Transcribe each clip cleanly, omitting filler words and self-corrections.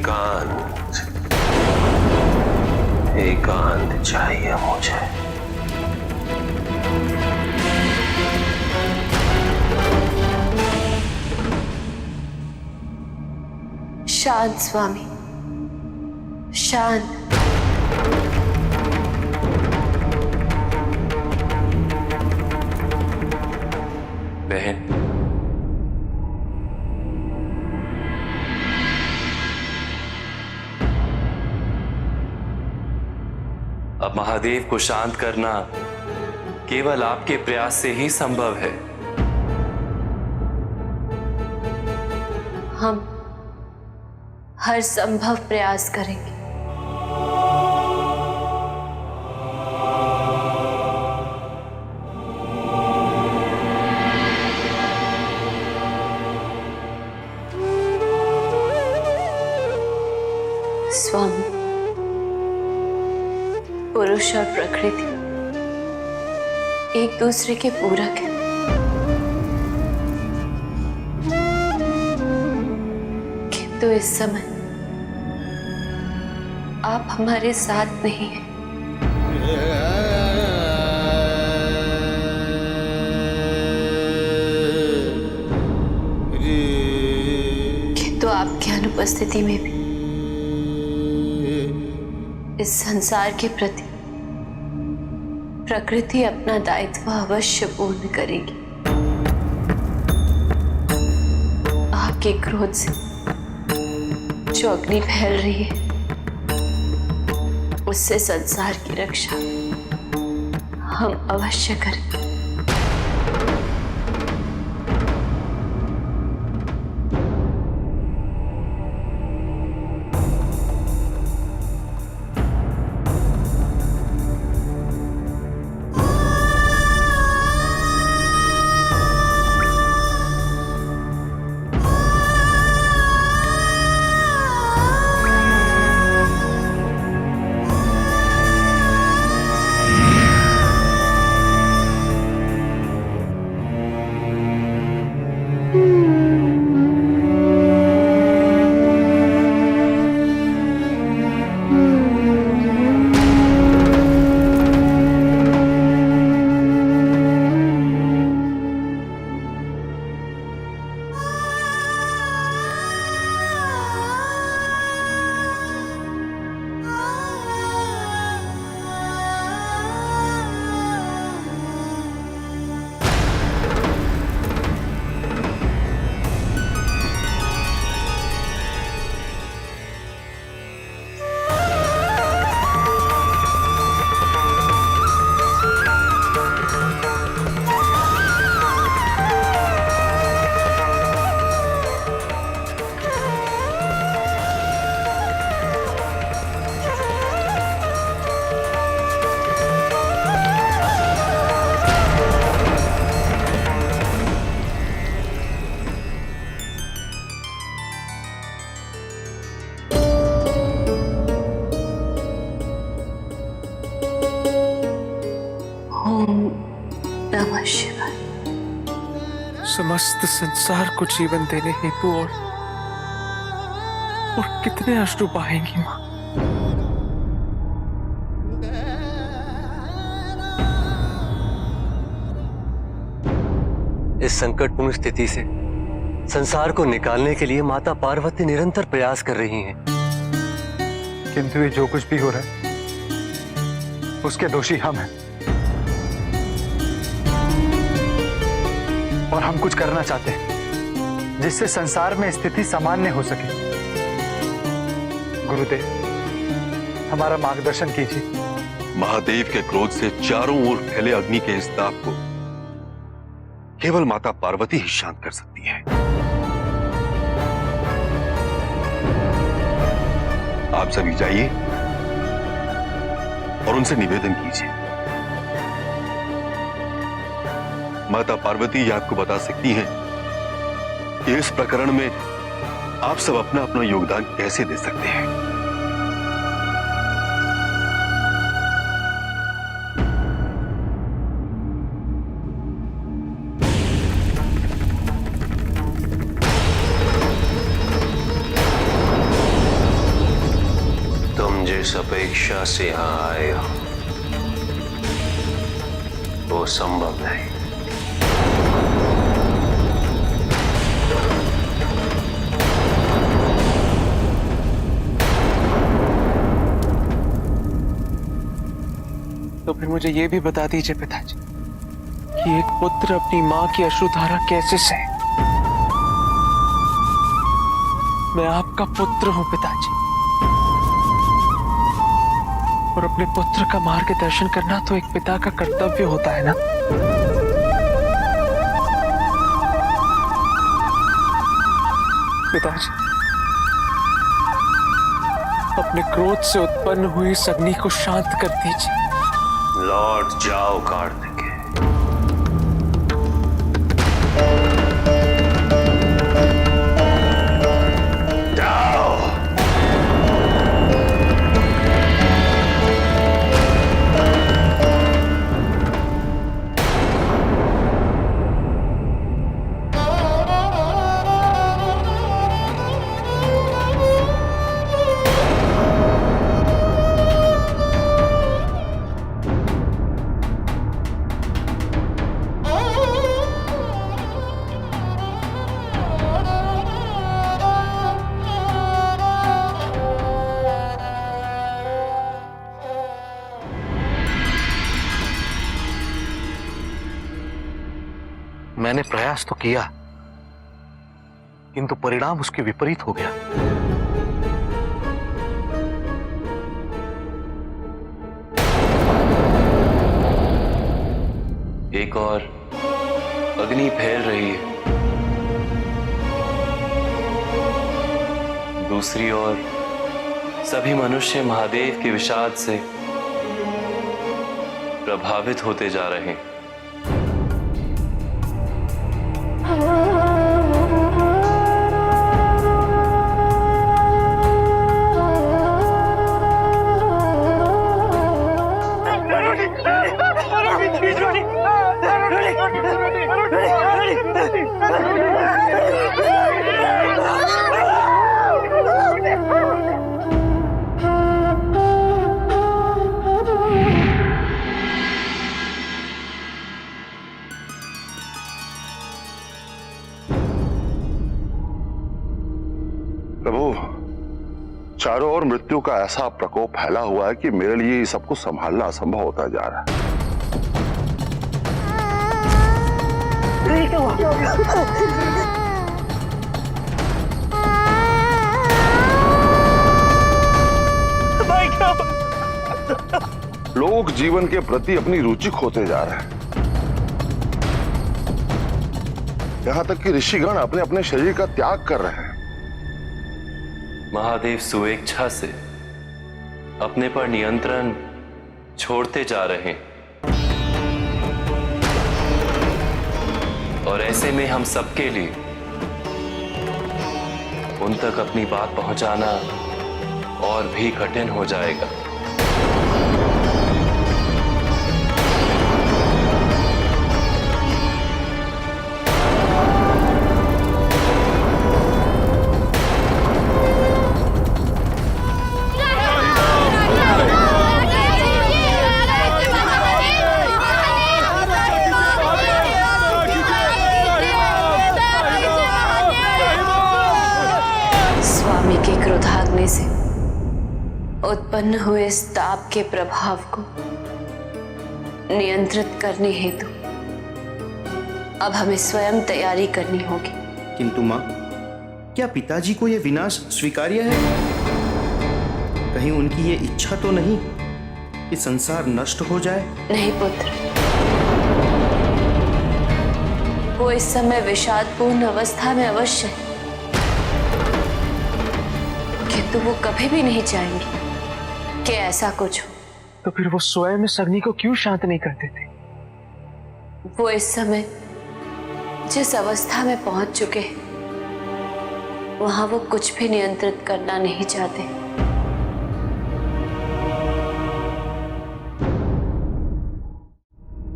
एकांत, एकांत चाहिए मुझे। शांत स्वामी, शांत। बहन, अब महादेव को शांत करना केवल आपके प्रयास से ही संभव है। हम हर संभव प्रयास करेंगे। स्वामी, पुरुष और प्रकृति एक दूसरे के पूरक हैं। किंतु इस समय आप हमारे साथ नहीं हैं। किंतु आपकी अनुपस्थिति में भी इस संसार के प्रति प्रकृति अपना दायित्व अवश्य पूर्ण करेगी। आपके क्रोध से जो अग्नि फैल रही है, उससे संसार की रक्षा हम अवश्य करें। नमः शिवाय। समस्त संसार को जीवन देने हेतु और कितने अश्रु बहाएंगी मां। इस संकटपूर्ण स्थिति से संसार को निकालने के लिए माता पार्वती निरंतर प्रयास कर रही हैं। किंतु ये जो कुछ भी हो रहा है उसके दोषी हम हैं और हम कुछ करना चाहते हैं जिससे संसार में स्थिति सामान्य हो सके। गुरुदेव, हमारा मार्गदर्शन कीजिए। महादेव के क्रोध से चारों ओर फैले अग्नि के इस ताप को केवल माता पार्वती ही शांत कर सकती है। आप सभी जाइए और उनसे निवेदन कीजिए। माता पार्वती ये आपको बता सकती हैं कि इस प्रकरण में आप सब अपना अपना योगदान कैसे दे सकते हैं। इच्छा से यहां आए हो वो संभव नहीं। तो फिर मुझे ये भी बता दीजिए पिताजी कि एक पुत्र अपनी माँ की अश्रुधारा कैसे सहे। मैं आपका पुत्र हूं पिताजी, और अपने पुत्र का मार्गदर्शन करना तो एक पिता का कर्तव्य होता है ना। पिताजी, अपने क्रोध से उत्पन्न हुई इस अग्नि को शांत कर दीजिए। लौट जाओ कार्तिकेय। जाओ। मैंने प्रयास तो किया, किंतु परिणाम उसके विपरीत हो गया। एक और अग्नि फैल रही है, दूसरी ओर सभी मनुष्य महादेव के विषाद से प्रभावित होते जा रहे हैं। प्रभु, चारों ओर मृत्यु का ऐसा प्रकोप फैला हुआ है कि मेरे लिए ये सब कुछ संभालना असंभव होता जा रहा है। लोग जीवन के प्रति अपनी रुचि खोते जा रहे हैं। यहां तक कि ऋषिगण अपने अपने शरीर का त्याग कर रहे हैं। महादेव स्वेच्छा से अपने पर नियंत्रण छोड़ते जा रहे हैं, और ऐसे में हम सबके लिए उन तक अपनी बात पहुंचाना और भी कठिन हो जाएगा। स्वामी के क्रोधाग्नि से उत्पन्न हुए इस ताप के प्रभाव को नियंत्रित करने हेतु अब हमें स्वयं तैयारी करनी होगी। किंतु मां, क्या पिताजी को यह विनाश स्वीकार्य है? कहीं उनकी ये इच्छा तो नहीं कि संसार नष्ट हो जाए? नहीं पुत्र, वो इस समय विषादपूर्ण अवस्था में अवश्य है, किंतु वो कभी भी नहीं चाहेंगे कि ऐसा कुछ हो। तो फिर वो स्वयं इस अग्नि को क्यों शांत नहीं करते थे? वो इस समय जिस अवस्था में पहुंच चुके हैं, वहां वो कुछ भी नियंत्रित करना नहीं चाहते।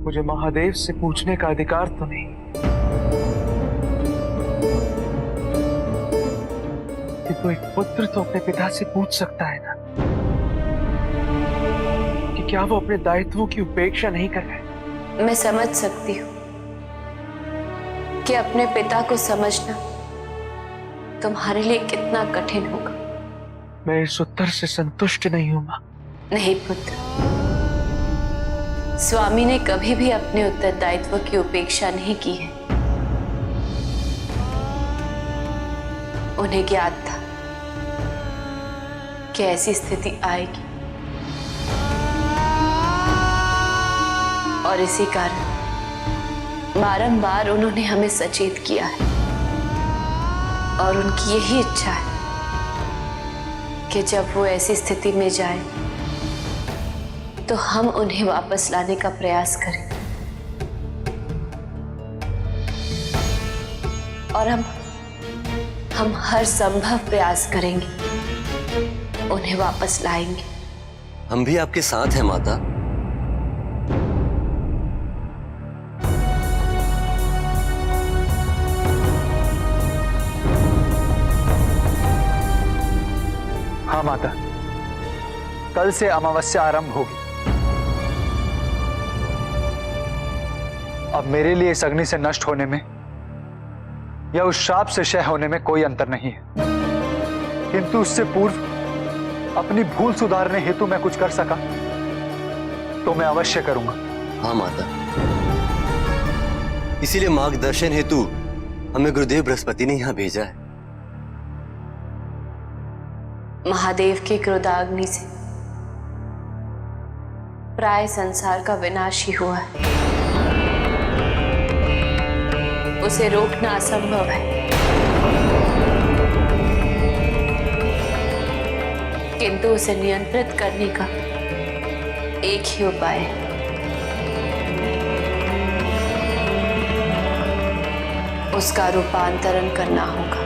मुझे महादेव से पूछने का अधिकार तो नहीं, किंतु एक पुत्र तो अपने पिता से पूछ सकता है ना। क्या वो अपने दायित्वों की उपेक्षा नहीं कर रहे? मैं समझ सकती हूँ कि अपने पिता को समझना तुम्हारे लिए कितना कठिन होगा। मैं इस उत्तर से संतुष्ट नहीं हूं मां। नहीं पुत्र, स्वामी ने कभी भी अपने उत्तरदायित्व की उपेक्षा नहीं की है। उन्हें ज्ञात था कि ऐसी स्थिति आएगी और इसी कारण बारंबार उन्होंने हमें सचेत किया है और उनकी यही इच्छा है कि जब वो ऐसी स्थिति में जाए तो हम उन्हें वापस लाने का प्रयास करें और हम हर संभव प्रयास करेंगे, उन्हें वापस लाएंगे। हम भी आपके साथ हैं माता। हाँ माता, कल से अमावस्या आरंभ होगी। अब मेरे लिए इस अग्नि से नष्ट होने में या उस श्राप से क्षय होने में कोई अंतर नहीं है, किंतु उससे पूर्व अपनी भूल सुधारने हेतु मैं कुछ कर सका तो मैं अवश्य करूंगा। हाँ माता, इसीलिए मार्गदर्शन हेतु हमें गुरुदेव बृहस्पति ने यहां भेजा है। महादेव के क्रोधाग्नि से प्राय संसार का विनाश ही हुआ है। उसे रोकना असंभव है, किंतु उसे नियंत्रित करने का एक ही उपाय है। उसका रूपांतरण करना होगा।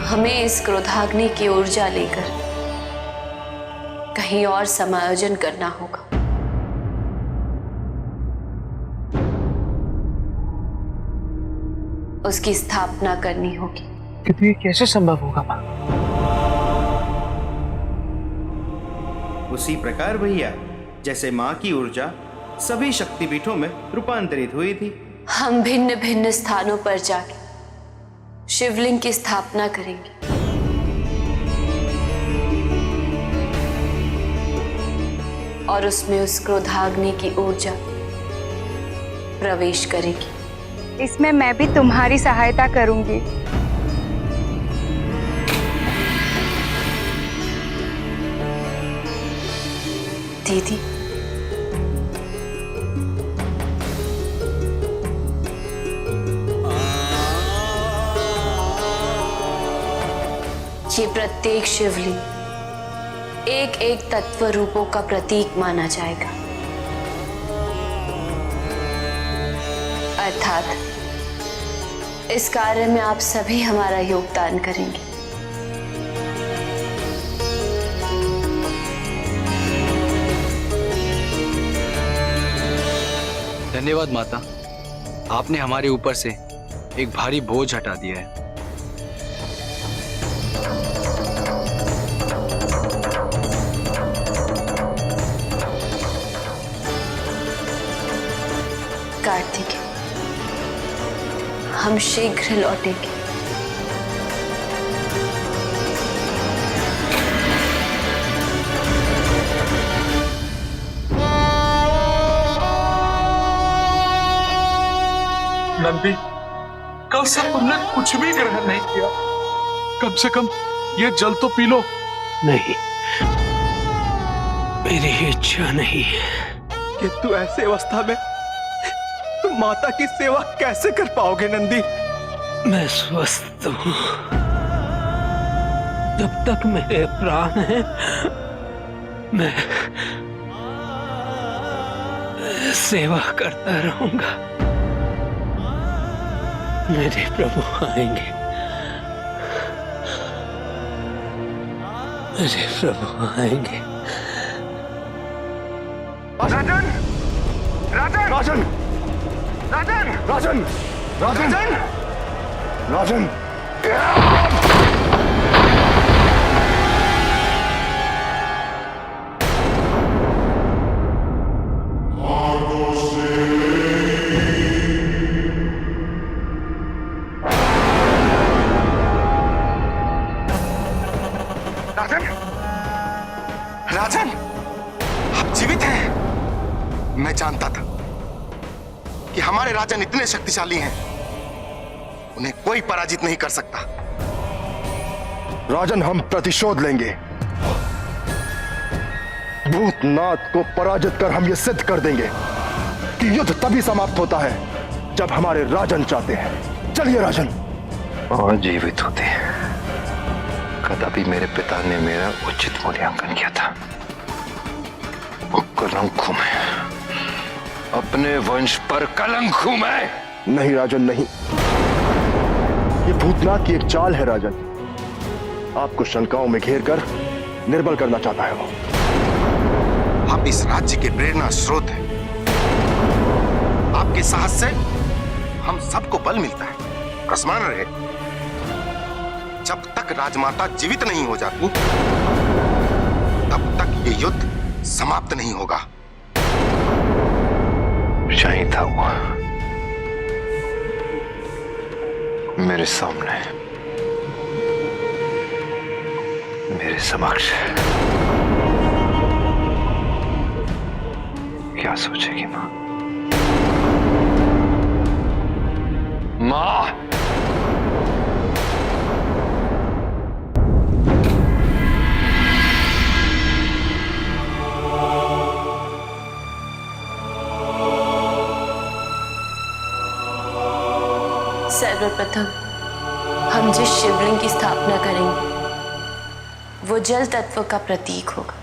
हमें इस क्रोधाग्नि की ऊर्जा लेकर कहीं और समायोजन करना होगा। उसकी स्थापना करनी होगी। किंतु ये कैसे संभव होगा मां? उसी प्रकार भैया, जैसे माँ की ऊर्जा सभी शक्तिपीठों में रूपांतरित हुई थी। हम भिन्न भिन्न स्थानों पर जाकर शिवलिंग की स्थापना करेंगे। और उसमें उस क्रोधाग्नि की ऊर्जा प्रवेश करेगी। इसमें मैं भी तुम्हारी सहायता करूंगी। दीदी, ये प्रत्येक शिवलिंग एक एक तत्व रूपों का प्रतीक माना जाएगा, अर्थात इस कार्य में आप सभी हमारा योगदान करेंगे। धन्यवाद माता, आपने हमारे ऊपर से एक भारी बोझ हटा दिया है। कार्तिक, हम शीघ्र लौटेंगे। नंदी, कल से तुमने कुछ भी ग्रहण नहीं किया। कम से कम ये जल तो पी लो। नहीं, मेरी इच्छा नहीं है। किंतु ऐसे अवस्था में तुम माता की सेवा कैसे कर पाओगे नंदी? मैं स्वस्थ हूं। जब तक मेरे प्राण हैं, मैं सेवा करता रहूंगा। मेरे प्रभु आएंगे, मेरे प्रभु आएंगे। राजन! राजन! राजन! राजन! राजन! राजन! राजन! राजन, आप जीवित हैं? मैं जानता था कि हमारे राजन इतने शक्तिशाली हैं, उन्हें कोई पराजित नहीं कर सकता। राजन, हम प्रतिशोध लेंगे। भूतनाथ को पराजित कर हम ये सिद्ध कर देंगे कि युद्ध तभी समाप्त होता है जब हमारे राजन चाहते हैं। चलिए राजन। और जीवित होते कदापि मेरे पिता ने मेरा उचित मूल्यांकन किया था। वो कलंक हूं मैं, अपने वंश पर कलंक हूं मैं। नहीं राजन, नहीं, ये भूतनाथ की एक चाल है राजन। आपको शंकाओं में घेर कर निर्बल करना चाहता है वो। आप इस राज्य के प्रेरणा स्रोत हैं। आपके साहस से हम सबको बल मिलता है। कसमान रहे, जब तक राजमाता जीवित नहीं हो जाती तब तक ये युद्ध समाप्त नहीं होगा। यही था वो, मेरे सामने, मेरे समक्ष। क्या सोचेगी मां? मां, सर्वप्रथम हम जिस शिवलिंग की स्थापना करेंगे वो जल तत्व का प्रतीक होगा।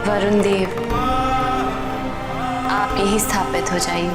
वरुण देव, आप यही स्थापित हो जाइए।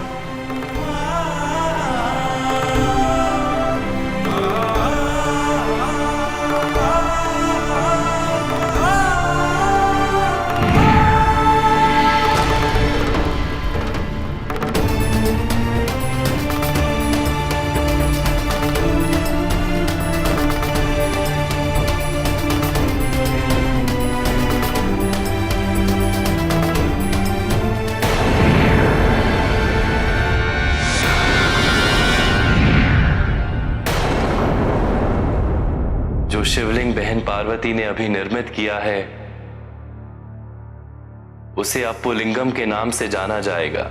जो शिवलिंग बहन पार्वती ने अभी निर्मित किया है उसे अप्पुलिंगम के नाम से जाना जाएगा।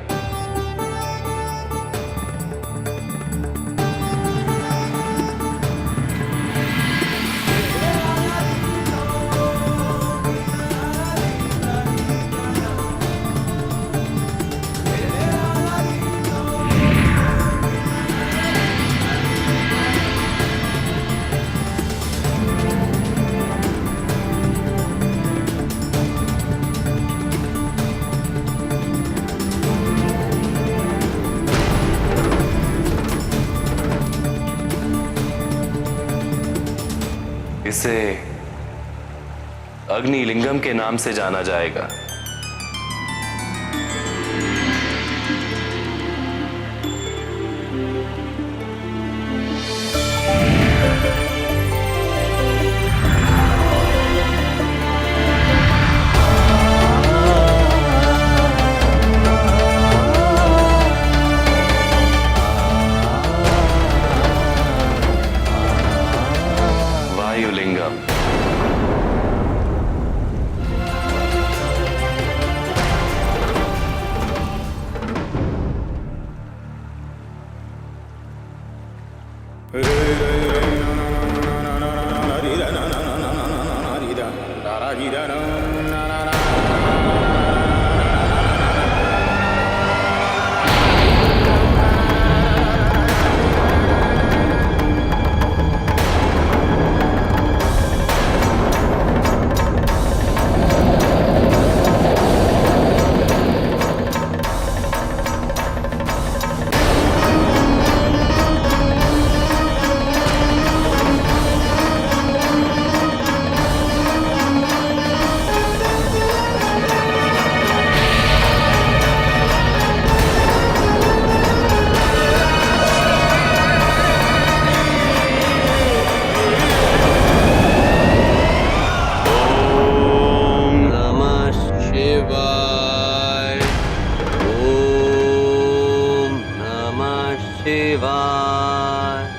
इसे अग्निलिंगम के नाम से जाना जाएगा। वायुलिंगम, शिवाय।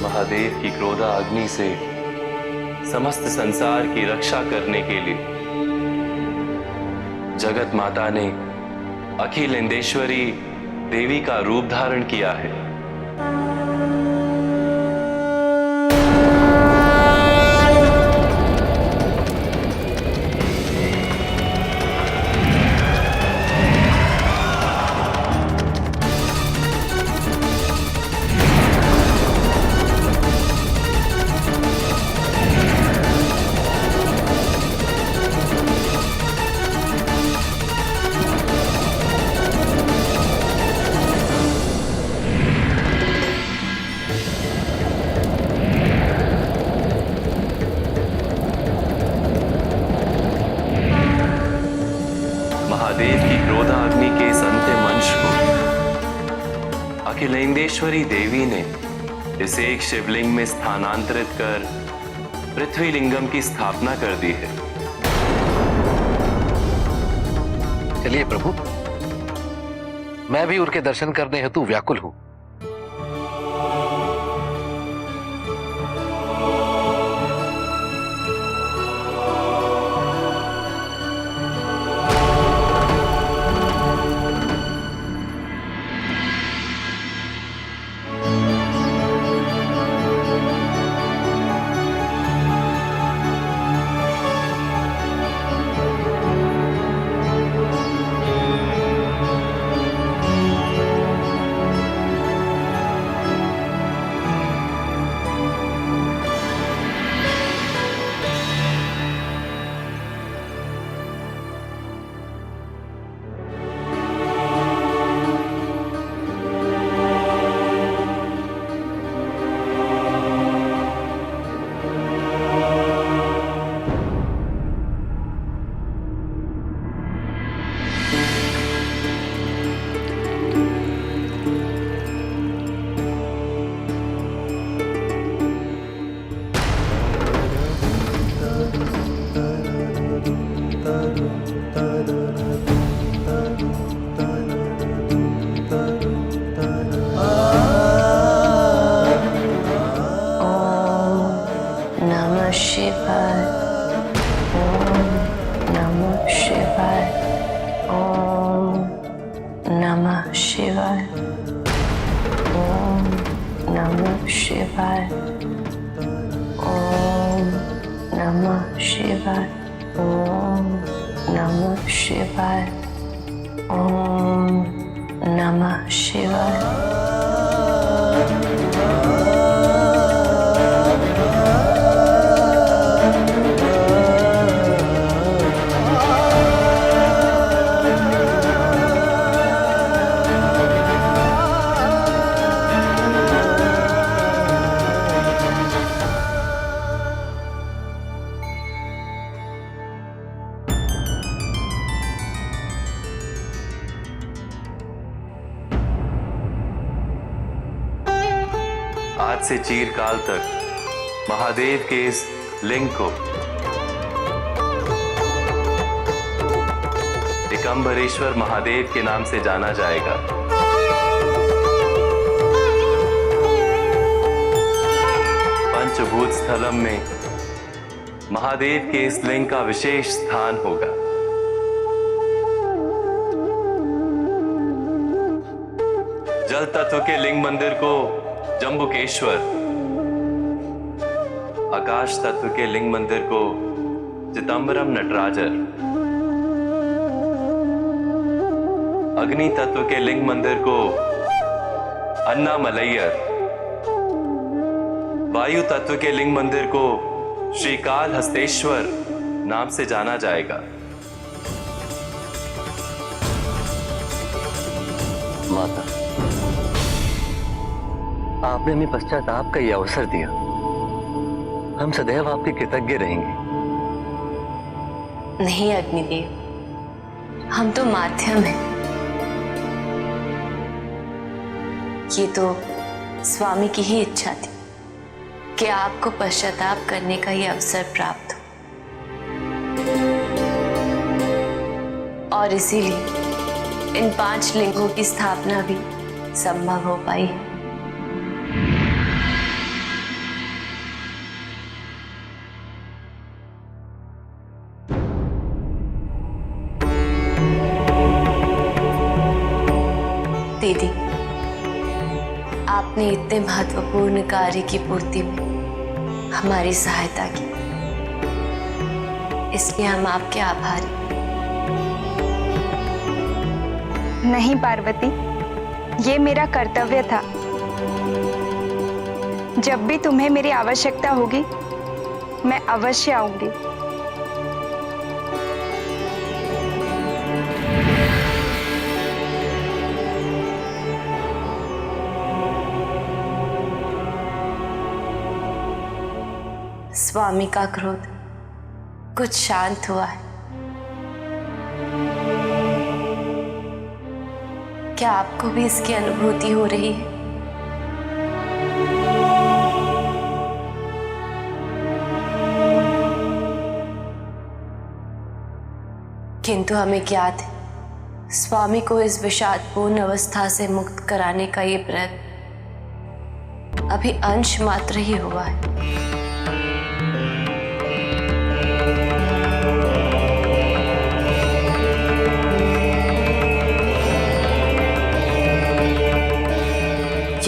महादेव की क्रोधा अग्नि से समस्त संसार की रक्षा करने के लिए जगत माता ने अखिल इंदेश्वरी देवी का रूप धारण किया है। महादेव की क्रोधाग्नि के इस अंतिम अंश को अखिलेंदेश्वरी देवी ने इस एक शिवलिंग में स्थानांतरित कर पृथ्वी लिंगम की स्थापना कर दी है। चलिए प्रभु, मैं भी उनके दर्शन करने हेतु व्याकुल हूं। से चीरकाल तक महादेव के इस लिंग को दिगंबरेश्वर महादेव के नाम से जाना जाएगा। पंचभूत स्थलम में महादेव के इस लिंग का विशेष स्थान होगा। जल तत्व के लिंग मंदिर को जम्बुकेश्वर, आकाश तत्व के लिंग मंदिर को चिदंबरम नटराजर, अग्नि तत्व के लिंग मंदिर को अन्नामलैयर, वायु तत्व के लिंग मंदिर को श्रीकाल हस्तेश्वर नाम से जाना जाएगा। माता, आपने हमें पश्चाताप का यह अवसर दिया। हम सदैव आपके कृतज्ञ रहेंगे। नहीं अग्निदेव, हम तो माध्यम हैं। ये तो स्वामी की ही इच्छा थी कि आपको पश्चाताप करने का ये अवसर प्राप्त हो, और इसीलिए इन 5 लिंगों की स्थापना भी संभव हो पाई है। दीदी, आपने इतने महत्वपूर्ण कार्य की पूर्ति में हमारी सहायता की, इसलिए हम आपके आभारी। नहीं पार्वती, ये मेरा कर्तव्य था। जब भी तुम्हें मेरी आवश्यकता होगी, मैं अवश्य आऊंगी। स्वामी का क्रोध कुछ शांत हुआ है। क्या आपको भी इसकी अनुभूति हो रही है? किंतु हमें ज्ञात है, स्वामी को इस विषादपूर्ण अवस्था से मुक्त कराने का ये प्रयत्न अभी अंश मात्र ही हुआ है।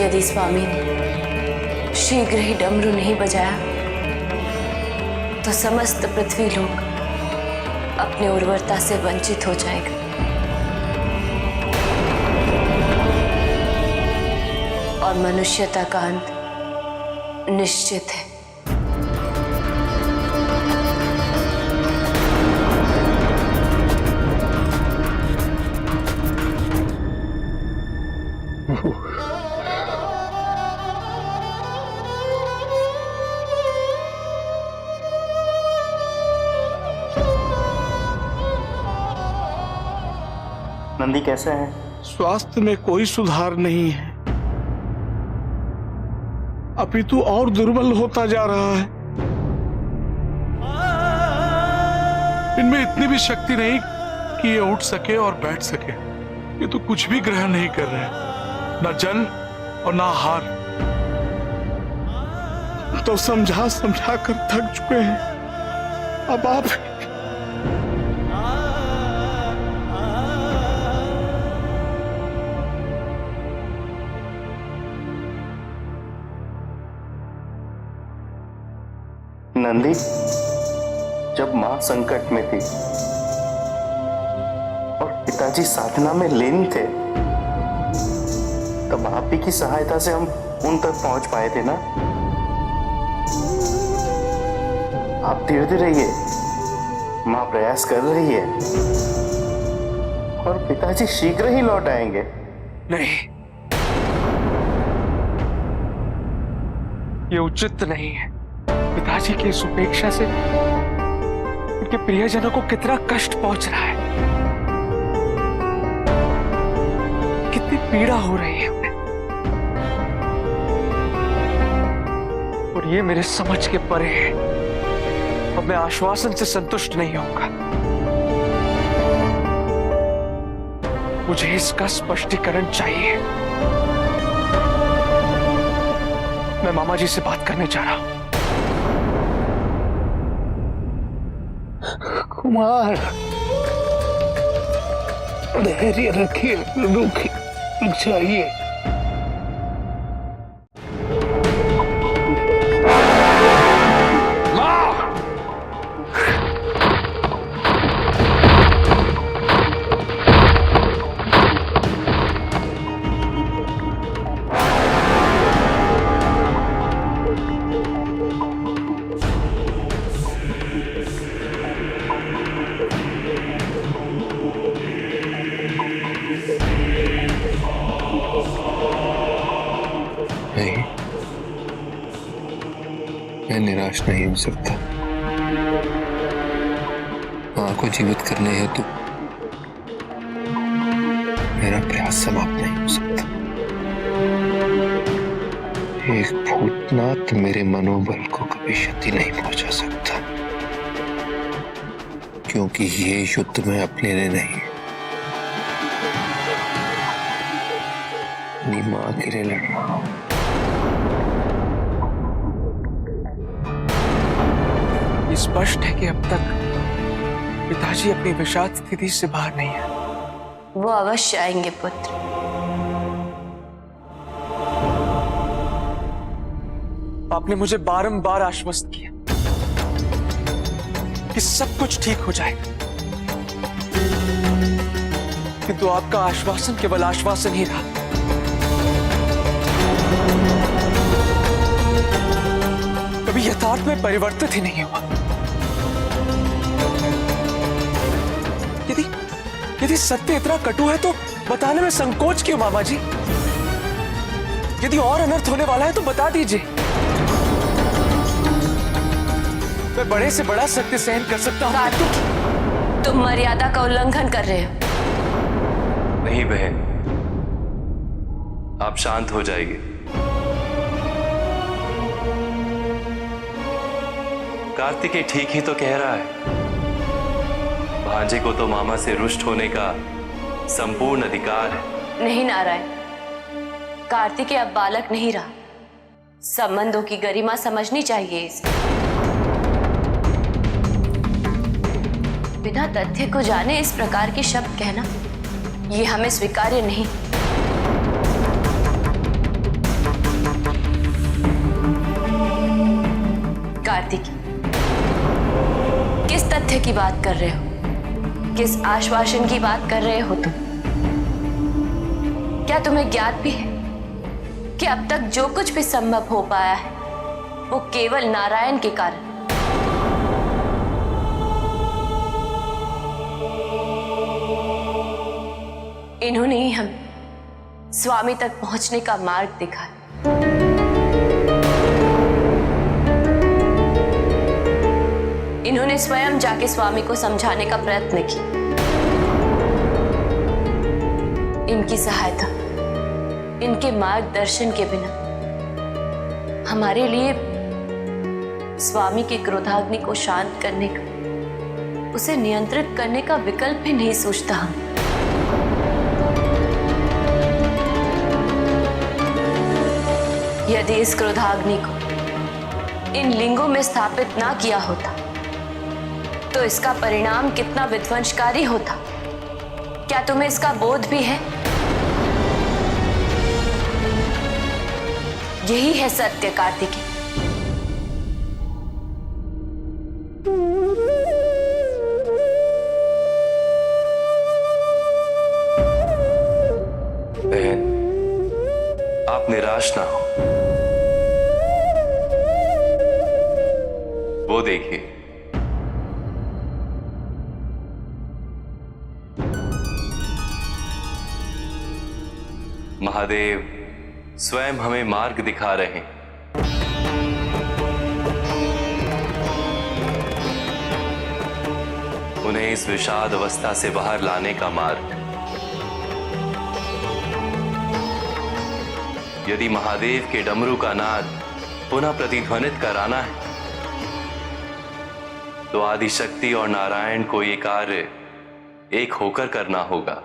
यदि स्वामी ने शीघ्र ही डमरू नहीं बजाया तो समस्त पृथ्वी लोक अपने उर्वरता से वंचित हो जाएगा। और मनुष्यता का अंत निश्चित है। नंदी कैसा है? स्वास्थ्य में कोई सुधार नहीं है, अपितु और दुर्बल होता जा रहा है। इनमें इतनी भी शक्ति नहीं कि ये उठ सके और बैठ सके। ये तो कुछ भी ग्रहण नहीं कर रहे, ना जल और ना आहार। तो समझा समझा कर थक चुके हैं। अब आप नंदी, जब मां संकट में थी और पिताजी साधना में लीन थे, तब आप ही की सहायता से हम उन तक पहुंच पाए थे ना। आप धीरे रहिए, मां प्रयास कर रही है और पिताजी शीघ्र ही लौट आएंगे। नहीं, ये उचित नहीं है। पिताजी की इस उपेक्षा से उनके प्रियजनों को कितना कष्ट पहुंच रहा है, कितनी पीड़ा हो रही है उन्हें। ये मेरे समझ के परे है। अब मैं आश्वासन से संतुष्ट नहीं होऊंगा। मुझे इसका स्पष्टीकरण चाहिए। मैं मामा जी से बात करने जा रहा हूं। कुमार, धैर्य रखिए, रुक जाइए। नहीं, मैं निराश नहीं हो सकता। मां को जीवित करने हेतु मेरा प्रयास समाप्त नहीं हो सकता। एक भूतनाथ मेरे मनोबल को कभी क्षति नहीं पहुंचा सकता, क्योंकि ये युद्ध मैं अपने लिए नहीं, अपनी मां के लिए लड़ रहा हूं। स्पष्ट है कि अब तक पिताजी अपनी विषाद स्थिति से बाहर नहीं है। वो अवश्य आएंगे पुत्र। आपने मुझे बारंबार आश्वस्त किया कि सब कुछ ठीक हो जाएगा, किंतु आपका आश्वासन केवल आश्वासन ही रहा। कभी यथार्थ में परिवर्तित ही नहीं हुआ। यदि सत्य इतना कटु है तो बताने में संकोच क्यों मामा जी? यदि और अनर्थ होने वाला है तो बता दीजिए। मैं बड़े से बड़ा सत्य सहन कर सकता हूं। कार्तिक, तुम मर्यादा का उल्लंघन कर रहे हो। नहीं बहन, आप शांत हो जाइए। कार्तिकेय ठीक ही तो कह रहा है। भांजे को तो मामा से रुष्ट होने का संपूर्ण अधिकार है। नहीं नारायण, कार्तिकेय अब बालक नहीं रहा। संबंधों की गरिमा समझनी चाहिए इसे। बिना तथ्य को जाने इस प्रकार के शब्द कहना, ये हमें स्वीकार्य नहीं। कार्तिकेय, किस तथ्य की बात कर रहे हो? किस आश्वासन की बात कर रहे हो तुम? क्या तुम्हें ज्ञात भी है कि अब तक जो कुछ भी संभव हो पाया है वो केवल नारायण के कारण? इन्होंने ही हम स्वामी तक पहुंचने का मार्ग दिखाया। इन्होंने स्वयं जाके स्वामी को समझाने का प्रयत्न किया। इनकी सहायता, इनके मार्गदर्शन के बिना हमारे लिए स्वामी के क्रोधाग्नि को शांत करने का, उसे नियंत्रित करने का विकल्प भी नहीं सोचता हम। यदि इस क्रोधाग्नि को इन लिंगों में स्थापित ना किया होता तो इसका परिणाम कितना विध्वंसकारी होता, क्या तुम्हें इसका बोध भी है? यही है सत्य कार्तिकेय। बहन, आप निराश ना हो। वो देखिए, महादेव स्वयं हमें मार्ग दिखा रहे हैं। उन्हें इस विषाद अवस्था से बाहर लाने का मार्ग। यदि महादेव के डमरू का नाद पुनः प्रतिध्वनित कराना है तो आदिशक्ति और नारायण को ये कार्य एक होकर करना होगा।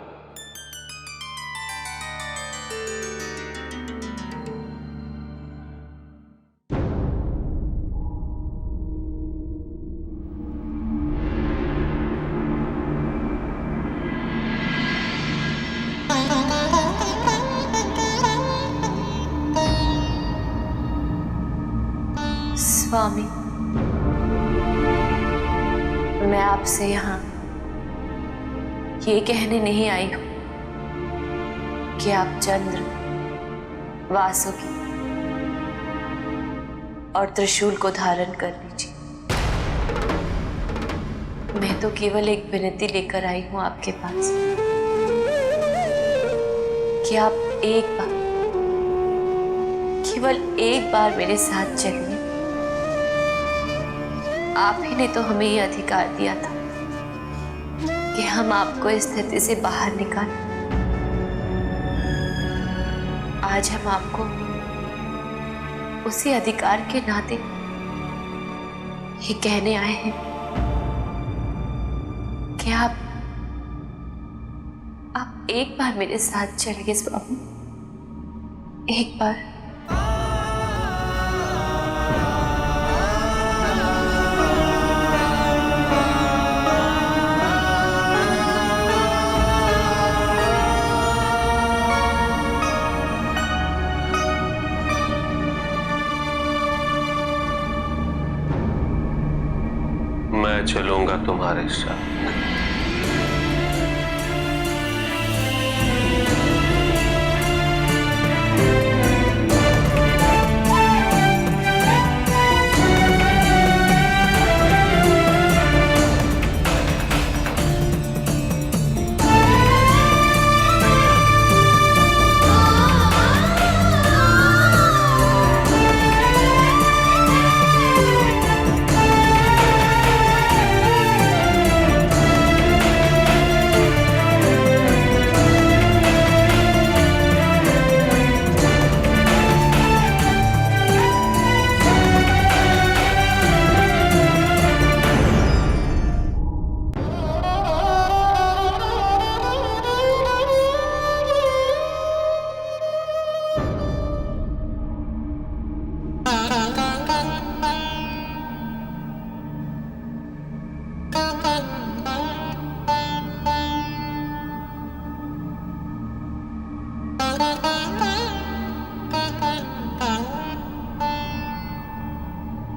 स्वामी, मैं आपसे यहाँ ये कहने नहीं आई हूं कि आप चंद्र, वासुकी और त्रिशूल को धारण कर लीजिए। मैं तो केवल एक विनती लेकर आई हूं आपके पास कि आप एक बार, केवल एक बार मेरे साथ चलिए। आप ही ने तो हमें ये अधिकार दिया था कि हम आपको इस स्थिति से बाहर निकालें। आज हम आपको उसी अधिकार के नाते ये कहने आए हैं कि आप एक बार मेरे साथ चलिए स्वामी, एक बार। मैं चलूंगा तुम्हारे साथ।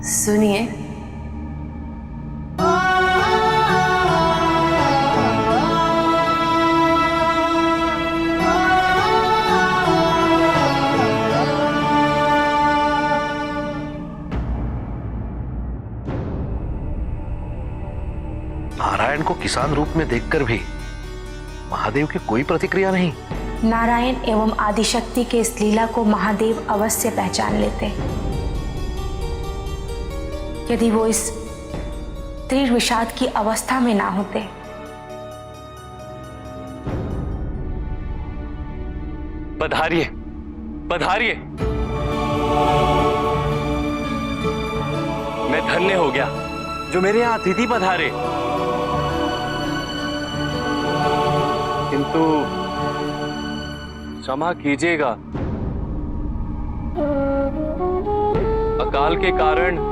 सुनिए, नारायण को किसान रूप में देखकर भी महादेव की कोई प्रतिक्रिया नहीं। नारायण एवं आदिशक्ति के इस लीला को महादेव अवश्य पहचान लेते यदि वो इस तीव्र विषाद की अवस्था में ना होते। पधारिए, पधारिए। मैं धन्य हो गया जो मेरे यहाँ अतिथि पधारे, किंतु क्षमा कीजिएगा, अकाल के कारण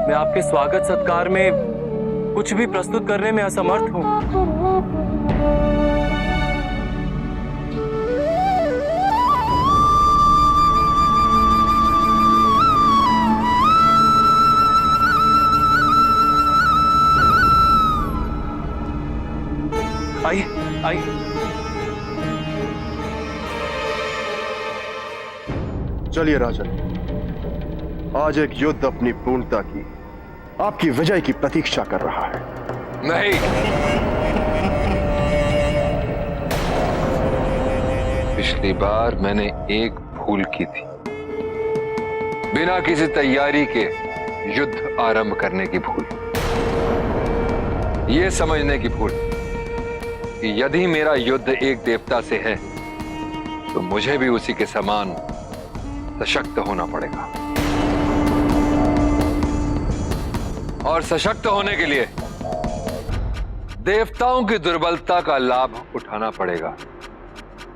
मैं आपके स्वागत सत्कार में कुछ भी प्रस्तुत करने में असमर्थ हूं। आइए, आइए। चलिए राजन, आज एक युद्ध अपनी पूर्णता की, आपकी विजय की प्रतीक्षा कर रहा है। नहीं, पिछली बार मैंने एक भूल की थी, बिना किसी तैयारी के युद्ध आरंभ करने की भूल, ये समझने की भूल कि यदि मेरा युद्ध एक देवता से है तो मुझे भी उसी के समान सशक्त होना पड़ेगा, और सशक्त होने के लिए देवताओं की दुर्बलता का लाभ उठाना पड़ेगा।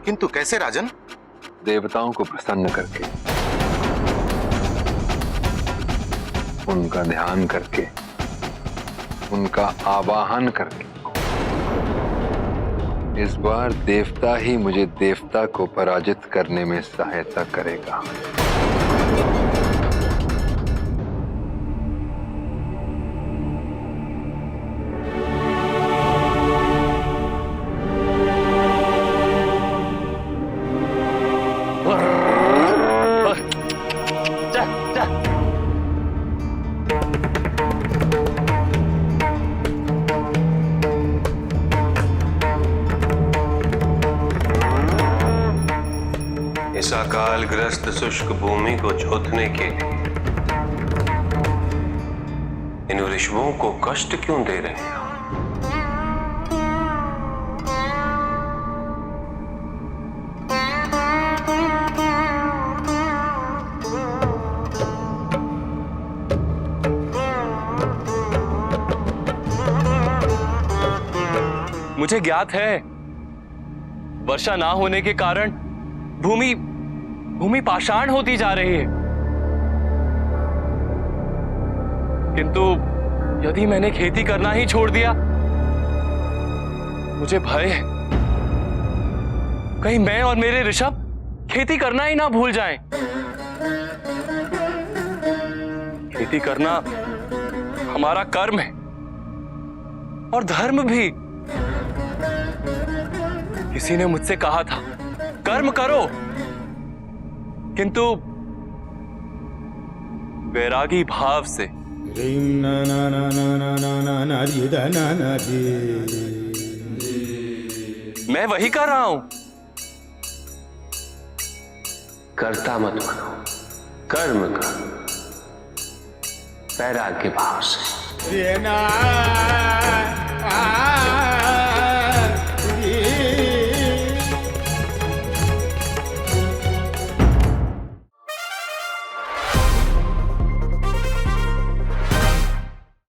किंतु कैसे राजन? देवताओं को प्रसन्न करके, उनका ध्यान करके, उनका आवाहन करके। इस बार देवता ही मुझे देवता को पराजित करने में सहायता करेगा। इस अकालग्रस्त शुष्क भूमि को जोतने के लिए इन ऋषियों को कष्ट क्यों दे रहे हैं? मुझे ज्ञात है वर्षा ना होने के कारण भूमि पाषाण होती जा रही है, किंतु यदि मैंने खेती करना ही छोड़ दिया, मुझे भय है कहीं मैं और मेरे ऋषभ खेती करना ही ना भूल जाएं। खेती करना हमारा कर्म है और धर्म भी। किसी ने मुझसे कहा था कर्म करो, किंतु वैरागी भाव से। मैं वही कर रहा हूं। कर्ता मत बनो, कर्म करो वैराग्य भाव से।